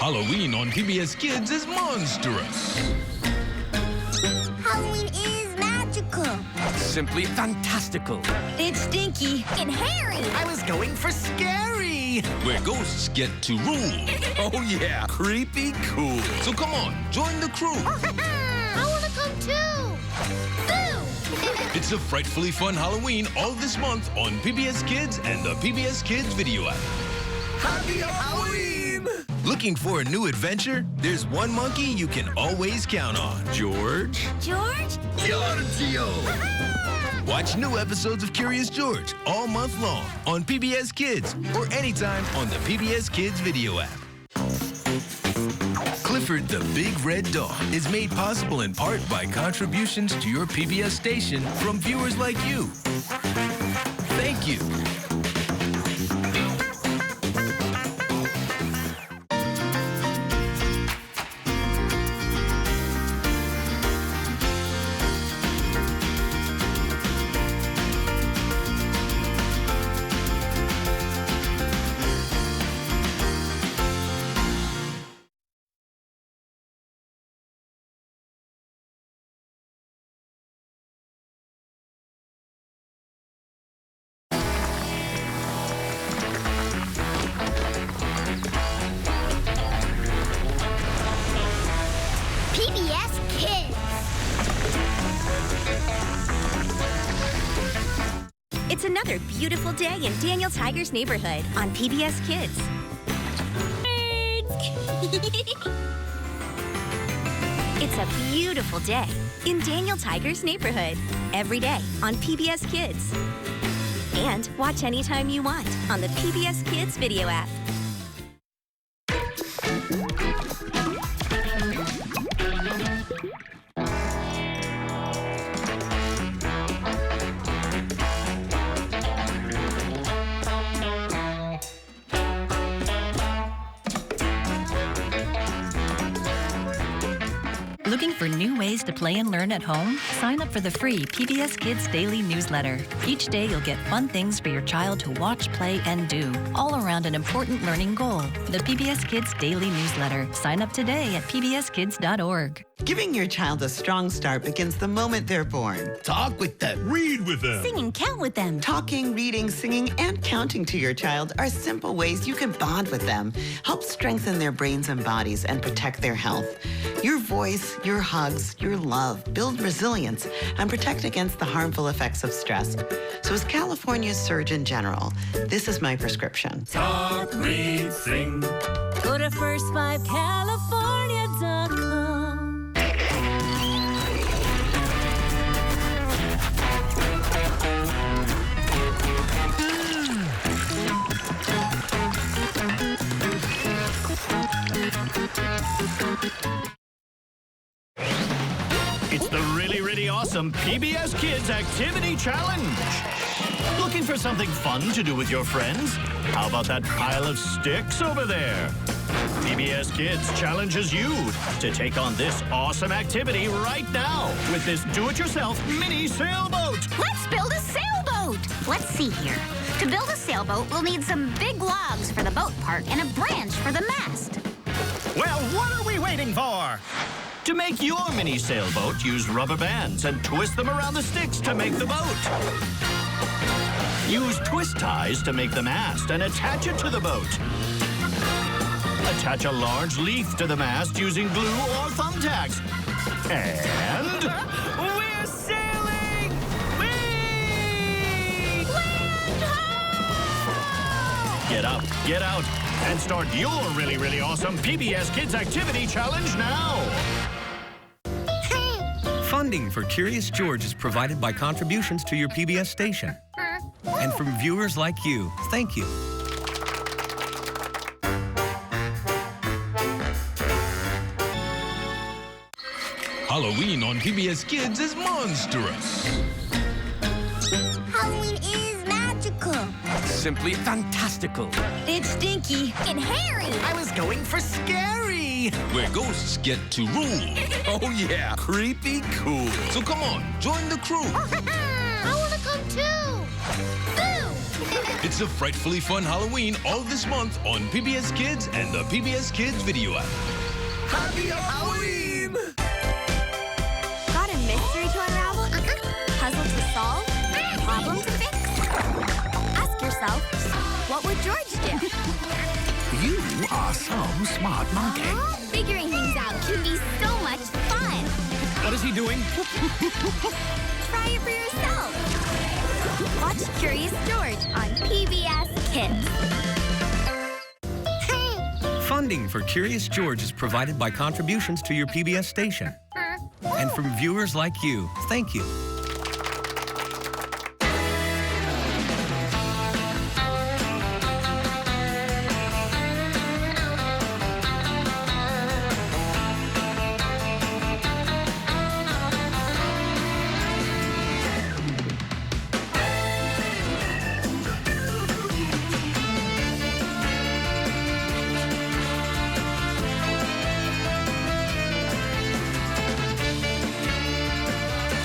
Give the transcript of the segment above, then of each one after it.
Halloween on PBS Kids is monstrous. Halloween is magical. Simply fantastical. It's stinky and hairy. I was going for scary. Where ghosts get to rule. Oh yeah, creepy cool. So come on, join the crew. I want to come too. Boo! It's a frightfully fun Halloween all this month on PBS Kids and the PBS Kids video app. Happy Halloween! Looking for a new adventure? There's one monkey you can always count on. George. George? Giorgio! Watch new episodes of Curious George all month long on PBS Kids or anytime on the PBS Kids video app. Clifford the Big Red Dog is made possible in part by contributions to your PBS station from viewers like you. Thank you. PBS Kids. It's another beautiful day in Daniel Tiger's neighborhood on PBS Kids. It's a beautiful day in Daniel Tiger's neighborhood every day on PBS Kids. And watch anytime you want on the PBS Kids video app. Looking for new ways to play and learn at home? Sign up for the free PBS Kids Daily Newsletter. Each day you'll get fun things for your child to watch, play, and do, all around an important learning goal. The PBS Kids Daily Newsletter. Sign up today at pbskids.org. Giving your child a strong start begins the moment they're born. Talk with them. Read with them. Sing and count with them. Talking, reading, singing, and counting to your child are simple ways you can bond with them, help strengthen their brains and bodies, and protect their health. Your voice, your hugs, your love build resilience and protect against the harmful effects of stress. So as California's Surgeon General, this is my prescription. Talk, read, sing. Go to first5california.com. It's the really awesome PBS Kids Activity Challenge. Looking for something fun to do with your friends? How about that pile of sticks over there? PBS Kids challenges you to take on this awesome activity right now with this do-it-yourself mini sailboat. Let's build a sailboat. Let's see here. To build a sailboat, we'll need some big logs for the boat part and a branch for the mast. Well, what are we waiting for? To make your mini sailboat, use rubber bands and twist them around the sticks to make the boat. Use twist ties to make the mast and attach it to the boat. Attach a large leaf to the mast using glue or thumbtacks. And we're sailing! Whee! Land ho! Get up, get out, and start your really awesome PBS Kids Activity Challenge now. Funding for Curious George is provided by contributions to your PBS station. And from viewers like you. Thank you. Halloween on PBS Kids is monstrous. Halloween is magical. Simply fantastical. It's stinky And hairy. I was going for scary. Where ghosts get to rule. Oh yeah, creepy cool. So come on, join the crew. I want to come too. Boo! It's It's a frightfully fun Halloween all this month on PBS Kids and the PBS Kids video app. Happy Halloween! Got a mystery to unravel? Puzzle to solve? Problem to fix? Ask yourself, what would George do? You are some smart monkey. Figuring things out can be so much fun. What is he doing? Try it for yourself. Watch Curious George on PBS Kids. Funding for Curious George is provided by contributions to your PBS station. And from viewers like you, thank you.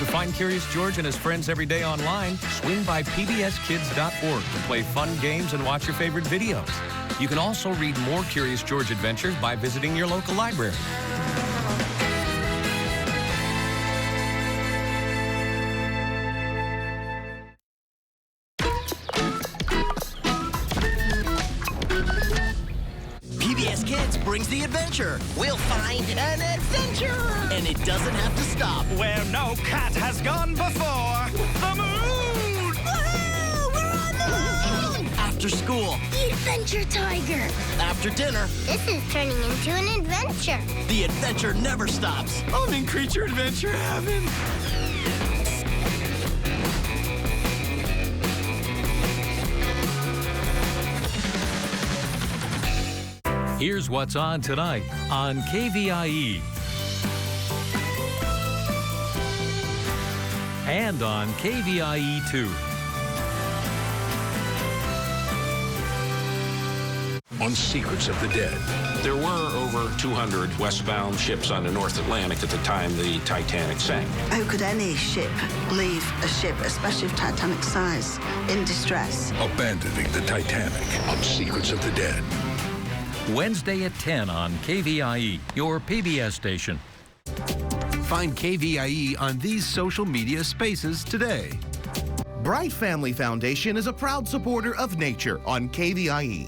Find Curious George and his friends every day online. Swing by pbskids.org to play fun games and watch your favorite videos. You can also read more Curious George adventures by visiting your local library. PBS Kids brings the adventure. We'll find an adventure. And it doesn't have to stop. Where no cat has gone before. The moon! Woohoo! We're on the moon! After school. The Adventure Tiger. After dinner. This is turning into an adventure. The adventure never stops. I'm in creature adventure heaven. Here's what's on tonight on KVIE. And on KVIE2. On Secrets of the Dead. There were over 200 westbound ships on the North Atlantic at the time the Titanic sank. How could any ship leave a ship, especially of Titanic size, in distress? Abandoning the Titanic on Secrets of the Dead. Wednesday at 10 on KVIE, your PBS station. Find KVIE on these social media spaces today. Bright Family Foundation is a proud supporter of nature on KVIE.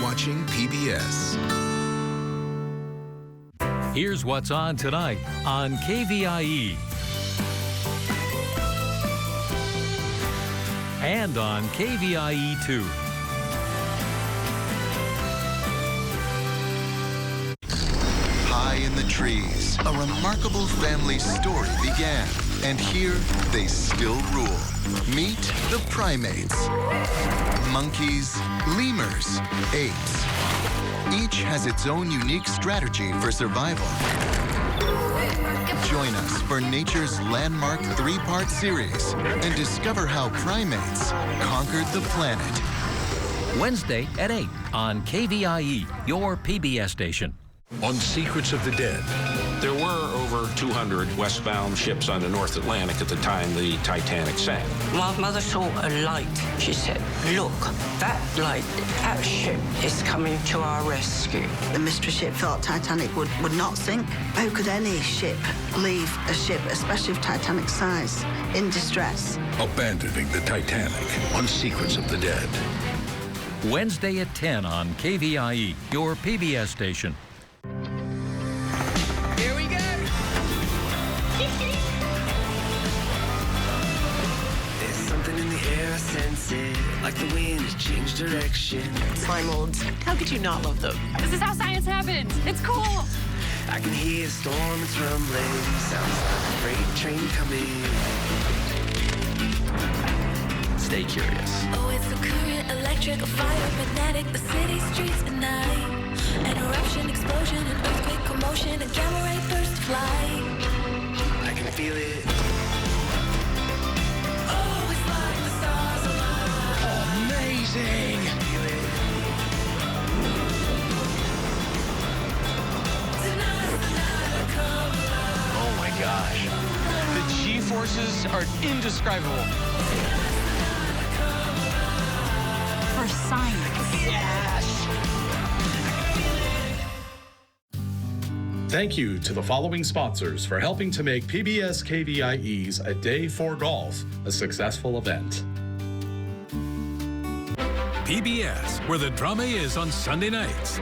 Watching PBS. Here's what's on tonight on KVIE. And on KVIE2. High in the trees, a remarkable family story began. And here, they still rule. Meet the primates. Monkeys, lemurs, apes. Each has its own unique strategy for survival. Join us for nature's landmark 3-part series and discover how primates conquered the planet. Wednesday at 8 on KVIE, your PBS station. On Secrets of the Dead. There were over 200 westbound ships on the North Atlantic at the time the Titanic sank. My mother saw a light. She said, look, that light, that ship is coming to our rescue. The mystery ship thought Titanic would not sink. How could any ship leave a ship, especially of Titanic size, in distress? Abandoning the Titanic on Secrets of the Dead. Wednesday at 10 on KVIE, your PBS station. Here we go. There's something in the air, I sense it. Like the wind has changed direction. Slime molds. How could you not love them? This is how science happens. It's cool. I can hear the storm, it's rumbling. Sounds like a freight train coming. Stay curious. Oh, it's a current, electric, a fire, magnetic, the city streets at night. An eruption, explosion, an earthquake, commotion, a gamma ray burst to fly. I can feel it. Oh, it's like the stars align. Amazing. Oh my gosh. The G-forces are indescribable. For science. Yes! Thank you to the following sponsors for helping to make PBS KVIE's A Day for Golf a successful event. PBS, where the drama is on Sunday nights.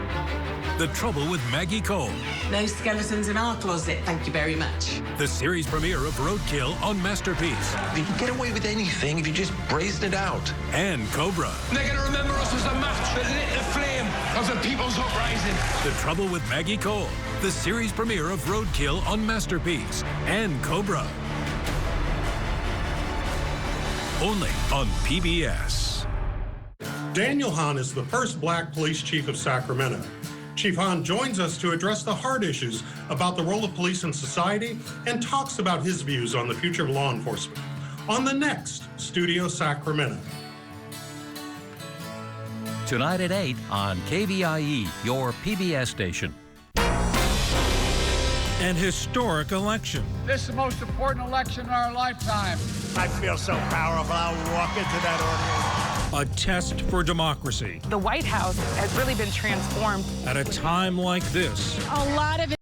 The Trouble with Maggie Cole. No skeletons in our closet, thank you very much. The series premiere of Roadkill on Masterpiece. You can get away with anything if you just brazen it out. And Cobra. They're going to remember us as the match that lit the flame of the people's uprising. The Trouble with Maggie Cole. The series premiere of Roadkill on Masterpiece. And Cobra. Only on PBS. Daniel Hahn is the first black police chief of Sacramento. Chief Hahn joins us to address the hard issues about the role of police in society and talks about his views on the future of law enforcement on the next Studio Sacramento. Tonight at 8 on KVIE, your PBS station. An historic election. This is the most important election in our lifetime. I feel so powerful. I'll walk into that audience. A test for democracy. The White House has really been transformed. At a time like this. A lot of